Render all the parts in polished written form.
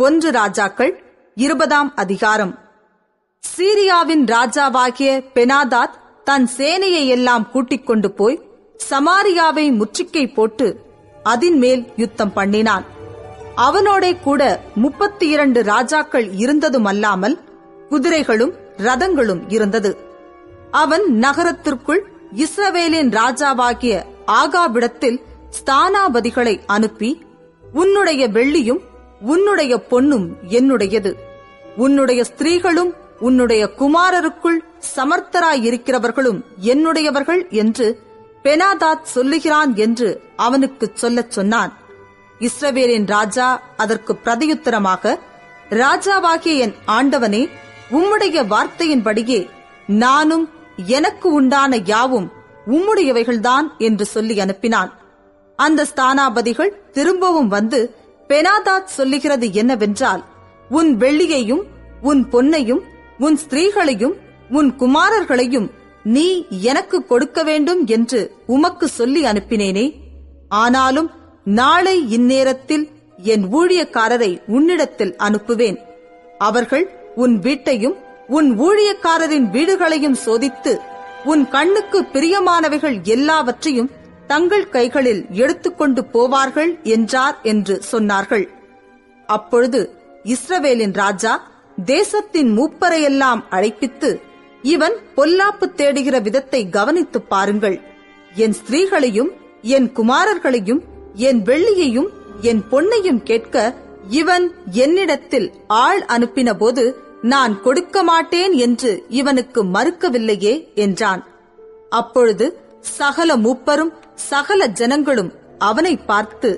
1 ராஜாக்கள் 20ஆம் அதிகாரம். சீரியாவின் ராஜாவாகிய பெனாதாத் தன் சேனையை எல்லாம் கூட்டிக் கொண்டு போய் சமாரியாவை முற்றுகை போட்டு அதின் மேல் யுத்தம் பண்ணினான். அவனோடே கூட 32 ராஜாக்கள் இருந்ததுமல்லாமல் குதிரைகளும் ரதங்களும் இருந்தது. அவன் நகரத்திற்குள் இஸ்ரவேலின் ராஜாவாகிய ஆகாபிடத்தில் ஸ்தானாபதிகளை அனுப்பி, உன்னுடைய வெள்ளியும் உன்னுடைய பொன்னும் என்னுடையது, உன்னுடைய ஸ்திரீகளும் உன்னுடைய குமாரருக்குள் சமர்த்தராயிருக்கிறவர்களும் என்னுடையவர்கள் என்று பெனாதாத் சொல்லுகிறான் என்று அவனுக்குச் சொல்லச் சொன்னான். இஸ்ரவேலின் ராஜா அதற்கு பிரதியுத்தரமாக, ராஜாவாகிய என் ஆண்டவனே, உம்முடைய வார்த்தையின்படியே நானும் எனக்கு உண்டான யாவும் உம்முடையவைகள்தான் என்று சொல்லி அனுப்பினான். அந்த ஸ்தானாபதிகள் திரும்பவும் வந்து, பெனாதாத் சொல்லுகிறது என்னவென்றால், உன் வெள்ளியையும் உன் பொன்னையும் உன் ஸ்திரீகளையும் உன் குமாரர்களையும் நீ எனக்கு கொடுக்க வேண்டும் என்று உமக்கு சொல்லி அனுப்பினேனே. ஆனாலும் நாளை இந்நேரத்தில் என் ஊழியக்காரரை உன்னிடத்தில் அனுப்புவேன். அவர்கள் உன் வீட்டையும் உன் ஊழியக்காரரின் வீடுகளையும் சோதித்து உன் கண்ணுக்கு பிரியமானவைகள் எல்லாவற்றையும் தங்கள் கைகளில் எடுத்துக்கொண்டு போவார்கள் என்றார் என்று சொன்னார்கள். அப்பொழுது இஸ்ரவேலின் ராஜா தேசத்தின் மூப்பரையெல்லாம் அழைப்பித்து, இவன் பொல்லாப்பு தேடுகிற விதத்தை கவனித்துப் பாருங்கள். என் ஸ்திரீகளையும் என் குமாரர்களையும் என் வெள்ளியையும் என் பொன்னையும் கேட்க இவன் என்னிடத்தில் ஆள் அனுப்பின போது நான் கொடுக்க மாட்டேன் என்று இவனுக்கு மறுக்கவில்லையே என்றான். அப்பொழுது சகல மூப்பரும் சகல ஜனங்களும் அவனை பார்த்து,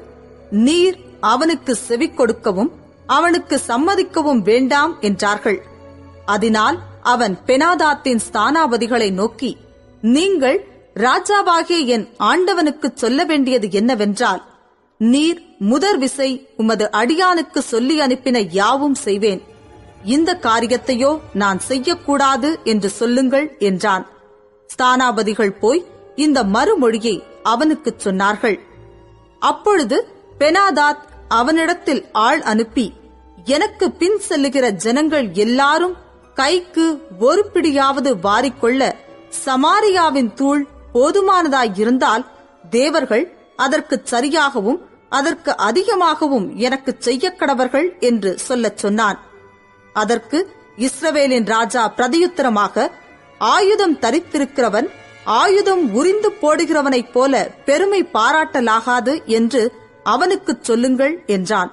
நீர் அவனுக்கு செவி கொடுக்கவும் அவனுக்கு சம்மதிக்கவும் வேண்டாம் என்றார்கள். அதனால் அவன் பெனாதாத்தின் ஸ்தானாபதிகளை நோக்கி, நீங்கள் ராஜாவாகிய என் ஆண்டவனுக்கு சொல்ல வேண்டியது என்னவென்றால், நீர் முதற் விசை உமது அடியானுக்கு சொல்லி அனுப்பின யாவும் செய்வேன், இந்த காரியத்தையோ நான் செய்யக்கூடாது என்று சொல்லுங்கள் என்றான். ஸ்தானாபதிகள் போய் இந்த மறுமொழியை அவனுக்குச் சொன்னார்கள். அப்பொழுது பெனாதாத் அவனிடத்தில் ஆள் அனுப்பி, எனக்கு பின் செல்லுகிற ஜனங்கள் எல்லாரும் கைக்கு ஒரு பிடியாவது வாரிக்கொள்ள சமாரியாவின் தூள் போதுமானதாயிருந்தால் தேவர்கள் அதற்கு சரியாகவும் அதற்கு அதிகமாகவும் எனக்கு செய்யக்கடவர்கள் என்று சொல்லச் சொன்னான். அதற்கு இஸ்ரவேலின் ராஜா பிரதியுத்தரமாக, ஆயுதம் தரித்திருக்கிறவன் ஆயுதம் உரிந்து போடுகிறவனைப் போல பெருமை பாராட்டலாகாது என்று அவனுக்குச் சொல்லுங்கள் என்றான்.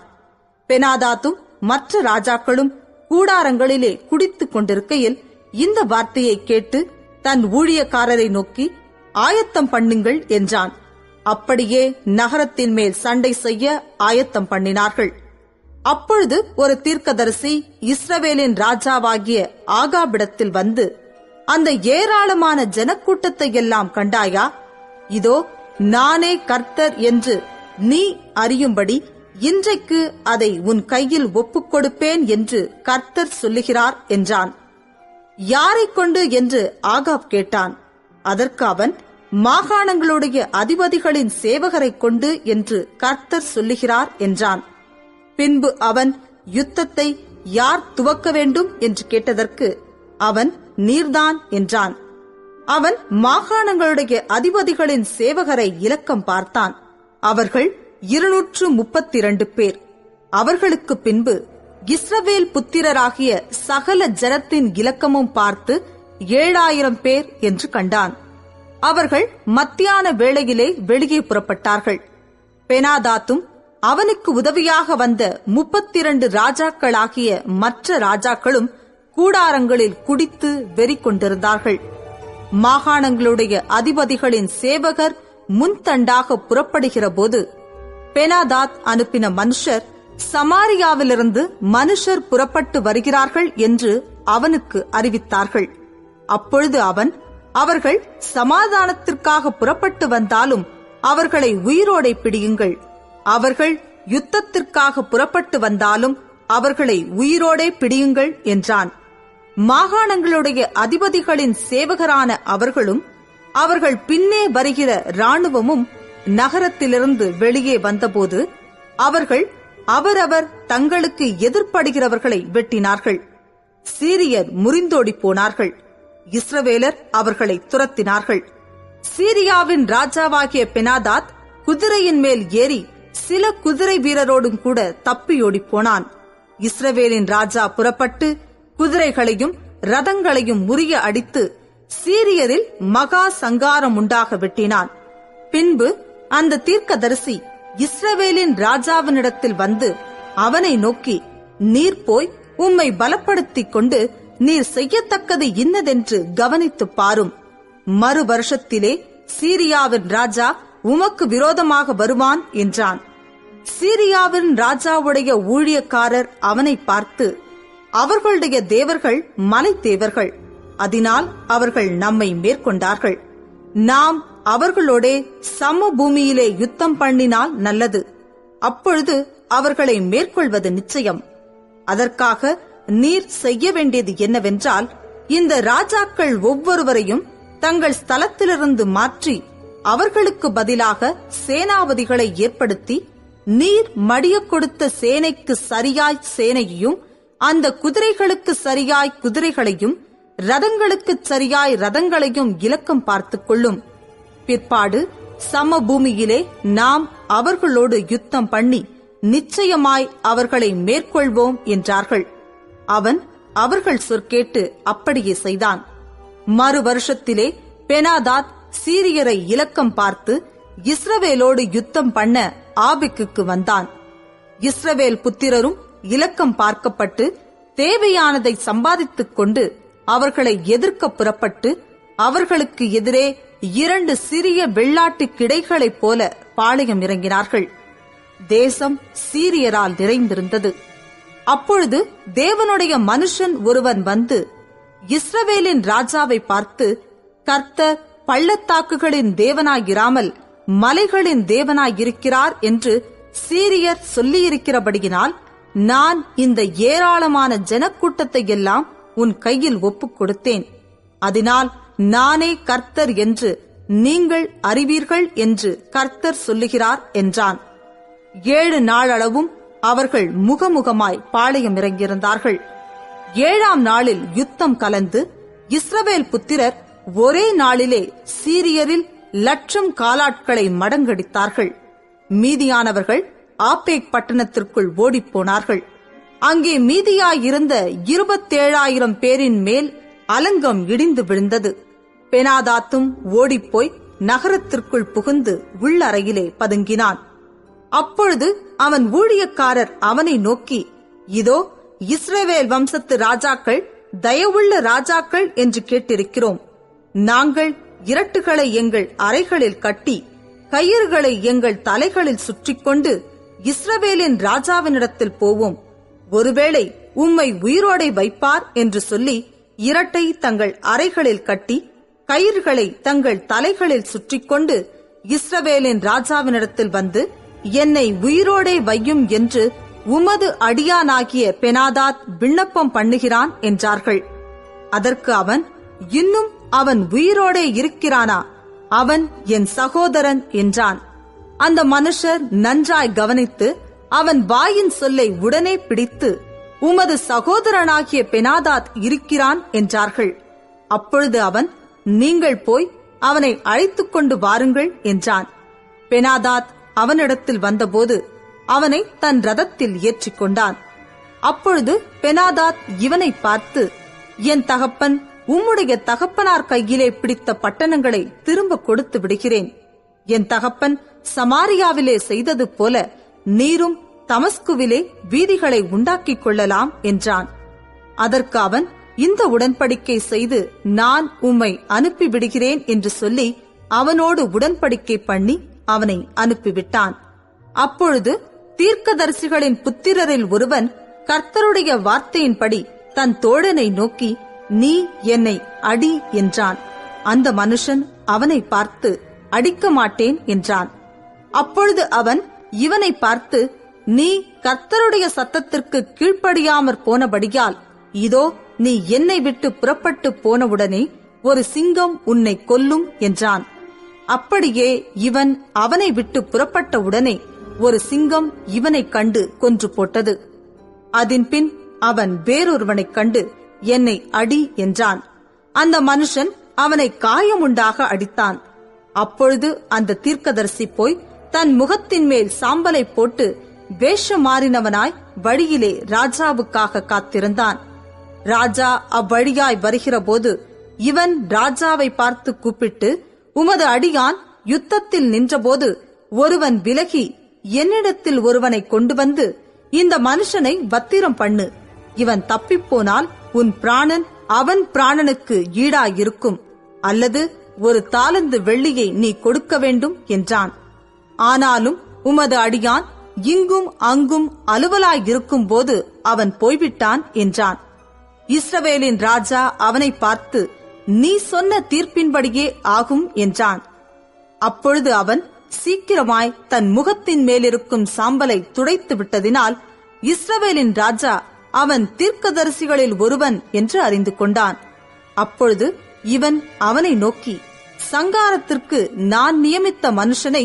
பெனாதாத்தும் மற்ற ராஜாக்களும் கூடாரங்களிலே குடித்துக் கொண்டிருக்கையில் இந்த வார்த்தையை கேட்டு தன் ஊழியக்காரரை நோக்கி, ஆயத்தம் பண்ணுங்கள் என்றான். அப்படியே நகரத்தின் மேல் சண்டை செய்ய ஆயத்தம் பண்ணினார்கள். அப்பொழுது ஒரு தீர்க்கதரிசி இஸ்ரவேலின் ராஜாவாகிய ஆகாபிடத்தில் வந்து, அந்த ஏராளமான ஜனக்கூட்டத்தை எல்லாம் கண்டாயா? இதோ நானே கர்த்தர் என்று நீ அறியும்படி இன்றைக்கு அதை உன் கையில் ஒப்புக் கொடுப்பேன் என்று கர்த்தர் சொல்லுகிறார் என்றான். யாரைக் கொண்டு என்று ஆகாப் கேட்டான். அதற்கு அவன், மாகாணங்களுடைய அதிபதிகளின் சேவகரைக் கொண்டு என்று கர்த்தர் சொல்லுகிறார் என்றான். பின்பு அவன், யுத்தத்தை யார் துவக்க வேண்டும் என்று கேட்டதற்கு அவன், நீர்தான் என்றான். அவன் மாகாணங்களுடைய அதிபதிகளின் சேவகரை இலக்கம் பார்த்தான். அவர்கள் 232 பேர். அவர்களுக்கு பின்பு இஸ்ரவேல் புத்திரராகிய சகல ஜனத்தின் இலக்கமும் பார்த்து 7000 பேர் என்று கண்டான். அவர்கள் மத்தியான வேளையிலே வெளியே புறப்பட்டார்கள். பெனாதாத்தும் அவனுக்கு உதவியாக வந்த 32 ராஜாக்களாகிய மற்ற ராஜாக்களும் கூடாரங்களில் குடித்து வெறி கொண்டிருந்தார்கள். மாகாணங்களுடைய அதிபதிகளின் சேவகர் முன்தண்டாக புறப்படுகிற போது பெனாதாத் அனுப்பின மனுஷர், சமாரியாவிலிருந்து மனுஷர் புறப்பட்டு வருகிறார்கள் என்று அவனுக்கு அறிவித்தார்கள். அப்பொழுது அவன், அவர்கள் சமாதானத்திற்காக புறப்பட்டு வந்தாலும் அவர்களை உயிரோடே பிடியுங்கள், அவர்கள் யுத்தத்திற்காக புறப்பட்டு வந்தாலும் அவர்களை உயிரோடே பிடியுங்கள் என்றான். மாகாணங்களுடைய அதிபதிகளின் சேவகரான அவர்களும் அவர்கள் பின்னே வருகிற இராணுவமும் நகரத்திலிருந்து வெளியே வந்தபோது அவர்கள் அவரவர் தங்களுக்கு எதிர்ப்படுகிறவர்களை வெட்டினார்கள். சீரியர் முறிந்தோடி போனார்கள். இஸ்ரவேலர் அவர்களை துரத்தினார்கள். சீரியாவின் ராஜாவாகிய பெனாதாத் குதிரையின் மேல் ஏறி சில குதிரை வீரரோடும் கூட தப்பியோடி போனான். இஸ்ரவேலின் ராஜா புறப்பட்டு குதிரைகளையும் ரதங்களையும் முறிய அடித்து சீரியரில் மகா சங்காரம் உண்டாக வெட்டினான். பின்பு அந்த தீர்க்கதரிசி இஸ்ரவேலின் ராஜாவினிடத்தில் வந்து அவனை நோக்கி, நீர் போய் உம்மை பலப்படுத்திக் கொண்டு நீர் செய்யத்தக்கது இன்னதென்று கவனித்துப் பாரும். மறு வருஷத்திலே சீரியாவின் ராஜா உமக்கு விரோதமாக வருவான் என்றான். சீரியாவின் ராஜாவுடைய ஊழியக்காரர் அவனை பார்த்து, அவர்களுடைய தேவர்கள் மலை தேவர்கள், அதனால் அவர்கள் நம்மை மேற்கொண்டார்கள். நாம் அவர்களோடே சமபூமியிலே யுத்தம் பண்ணினால் நல்லது. அப்பொழுது அவர்களை மேற்கொள்வது நிச்சயம். அதற்காக நீர் செய்ய வேண்டியது என்னவென்றால், இந்த ராஜாக்கள் ஒவ்வொருவரையும் தங்கள் ஸ்தலத்திலிருந்து மாற்றி அவர்களுக்கு பதிலாக சேனாபதிகளை ஏற்படுத்தி, நீர் மடிய கொடுத்த சேனைக்கு சரியாய் சேனையையும், அந்த குதிரைகளுக்கு சரியாய் குதிரைகளையும், ரதங்களுக்கு சரியாய் ரதங்களையும் இலக்கம் பார்த்துக் கொள்ளும். பிற்பாடு சமபூமியிலே நாம் அவர்களோடு யுத்தம் பண்ணி நிச்சயமாய் அவர்களை மேற்கொள்வோம் என்றார்கள். அவன் அவர்கள் சொற்கேட்டு அப்படியே செய்தான். மறு வருஷத்திலே பெனாதாத் சீரியரை இலக்கம் பார்த்து இஸ்ரவேலோடு யுத்தம் பண்ண ஆபெக்குக்கு வந்தான். இஸ்ரவேல் புத்திரரும் இலக்கம் பார்க்கப்பட்டு தேவையானதை சம்பாதித்துக் கொண்டு அவர்களை எதிர்க்க புறப்பட்டு அவர்களுக்கு எதிரே 2 சிறிய வெள்ளாட்டு கிடைகளைப் போல பாளையம் இறங்கினார்கள். தேசம் சீரியரால் நிறைந்திருந்தது. அப்பொழுது தேவனுடைய மனுஷன் ஒருவன் வந்து இஸ்ரவேலின் ராஜாவை பார்த்து, கர்த்தர் பள்ளத்தாக்குகளின் தேவனாயிராமல் மலைகளின் தேவனாயிருக்கிறார் என்று சீரியர் சொல்லியிருக்கிறபடியினால் நான் இந்த ஏராளமான ஜனக்கூட்டத்தை எல்லாம் உன் கையில் ஒப்புக் கொடுத்தேன். அதனால் நானே கர்த்தர் என்று நீங்கள் அறிவீர்கள் என்று கர்த்தர் சொல்லுகிறார் என்றான். 7 நாளளவும் அவர்கள் முகமுகமாய் பாளையம் இறங்கியிருந்தார்கள். 7ஆம் நாளில் யுத்தம் கலந்து இஸ்ரவேல் புத்திரர் ஒரே நாளிலே சீரியரில் 1,00,000 காலாட்களை மடங்கடித்தார்கள். மீதியானவர்கள் ஆப்பேக் பட்டணத்திற்குள் ஓடிப்போனார்கள். அங்கே மீதியாயிருந்த 27,000 பேரின் மேல் அலங்கம் இடிந்து விழுந்தது. பெனாதாத்தும் ஓடிப்போய் நகரத்திற்குள் புகுந்து உள்ளறையிலே பதுங்கினான். அப்பொழுது அவன் ஊழியக்காரர் அவனை நோக்கி, இதோ இஸ்ரவேல் வம்சத்து ராஜாக்கள் தயவுள்ள ராஜாக்கள் என்று கேட்டிருக்கிறோம். நாங்கள் இரட்டுகளை எங்கள் அறைகளில் கட்டி கயிறுகளை எங்கள் தலைகளில் சுற்றிக்கொண்டு இஸ்ரவேலின் ராஜாவினிடத்தில் போவோம். ஒருவேளை உம்மை உயிரோடை வைப்பார் என்று சொல்லி இரட்டை தங்கள் அறைகளில் கட்டி கயிறுகளை தங்கள் தலைகளில் சுற்றிக்கொண்டு இஸ்ரவேலின் ராஜாவினிடத்தில் வந்து, என்னை உயிரோடே வையும் என்று உமது அடியானாகிய பெனாதாத் விண்ணப்பம் பண்ணுகிறான் என்றார்கள். அதற்கு அவன், இன்னும் அவன் உயிரோடே இருக்கிறானா? அவன் என் சகோதரன் என்றான். அந்த மனுஷர் நன்றாய் கவனித்து அவன் வாயின் சொல்லை உடனே பிடித்து, உமது சகோதரனாகிய பெனாதாத் இருக்கிறான் என்றார்கள். அப்பொழுது அவன், நீங்கள் போய் அவனை அழைத்துக் கொண்டு வாருங்கள் என்றான். பெனாதாத் அவனிடத்தில் வந்தபோது அவனை தன் ரதத்தில் ஏற்றிக் கொண்டான். அப்பொழுது பெனாதாத் இவனை பார்த்து, என் தகப்பன் உம்முடைய தகப்பனார் கையிலே பிடித்த பட்டணங்களை திரும்ப கொடுத்து விடுகிறேன். என் தகப்பன் சமாரியாவிலே செய்தது போல நீரும் தமஸ்குவிலே வீதிகளை உண்டாக்கிக் கொள்ளலாம் என்றான். அதற்கு அவன், இந்த உடன்படிக்கை செய்து நான் உம்மை அனுப்பிவிடுகிறேன் என்று சொல்லி அவனோடு உடன்படிக்கை பண்ணி அவனை அனுப்பிவிட்டான். அப்பொழுது தீர்க்கதரிசிகளின் புத்திரரில் ஒருவன் கர்த்தருடைய வார்த்தையின்படி தன் தோழனை நோக்கி, நீ என்னை அடி என்றான். அந்த மனுஷன் அவனை பார்த்து, அடிக்க மாட்டேன் என்றான். அப்பொழுது அவன் இவனை பார்த்து, நீ கர்த்தருடைய சத்தத்திற்கு கீழ்ப்படியாமற் போனபடியால் இதோ நீ என்னை விட்டு புறப்பட்டு போனவுடனே ஒரு சிங்கம் உன்னை கொல்லும் என்றான். அப்படியே இவன் அவனை விட்டு புறப்பட்ட உடனே ஒரு சிங்கம் இவனைக் கண்டு கொன்று போட்டது. அதன்பின் அவன் வேறொருவனைக் கண்டு என்னை அடி என்றான். அந்த மனுஷன் அவனை காயமுண்டாக அடித்தான். அப்பொழுது அந்த தீர்க்கதரிசி போய் தன் முகத்தின் மேல் சாம்பலை போட்டு வேஷம் மாறினவனாய் வழியிலே ராஜாவுக்காக காத்திருந்தான். ராஜா அவ்வழியாய் வருகிறபோது இவன் ராஜாவை பார்த்து கூப்பிட்டு, உமது அடியான் யுத்தத்தில் நின்றபோது ஒருவன் விலகி என்னிடத்தில் ஒருவனை கொண்டு வந்து இந்த மனுஷனை பத்திரம் பண்ணு, இவன் தப்பிப்போனால் உன் பிராணன் அவன் பிராணனுக்கு ஈடாயிருக்கும், அல்லது ஒரு தாலந்து வெள்ளியை நீ கொடுக்க வேண்டும் என்றான். ஆனாலும் உமது அடியான் இங்கும் அங்கும் அலுவலாயிருக்கும் போது அவன் போய்விட்டான் என்றான். இஸ்ரவேலின் ராஜா அவனை பார்த்து, நீ சொன்ன தீர்ப்பின்படியே ஆகும் என்றான். அப்பொழுது அவன் சீக்கிரமாய் தன் முகத்தின் மேலிருக்கும் சாம்பலை துடைத்து விட்டதினால் இஸ்ரவேலின் ராஜா அவன் தீர்க்கதரிசிகளில் ஒருவன் என்று அறிந்து கொண்டான். அப்பொழுது இவன் அவனை நோக்கி, சங்காரத்திற்கு நான் நியமித்த மனுஷனை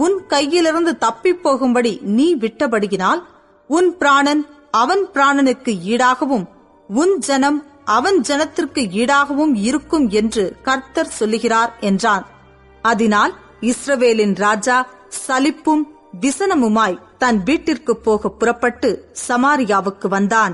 உன் கையிலிருந்து தப்பிப் போகும்படி நீ விட்டபடியினால் உன் பிராணன் அவன் பிராணனுக்கு ஈடாகவும் உன் ஜனம் அவன் ஜனத்திற்கு ஈடாகவும் இருக்கும் என்று கர்த்தர் சொல்லுகிறார் என்றான். அதனால் இஸ்ரவேலின் ராஜா சலிப்பும் விசனமுமாய் தன் வீட்டிற்கு போக புறப்பட்டு சமாரியாவுக்கு வந்தான்.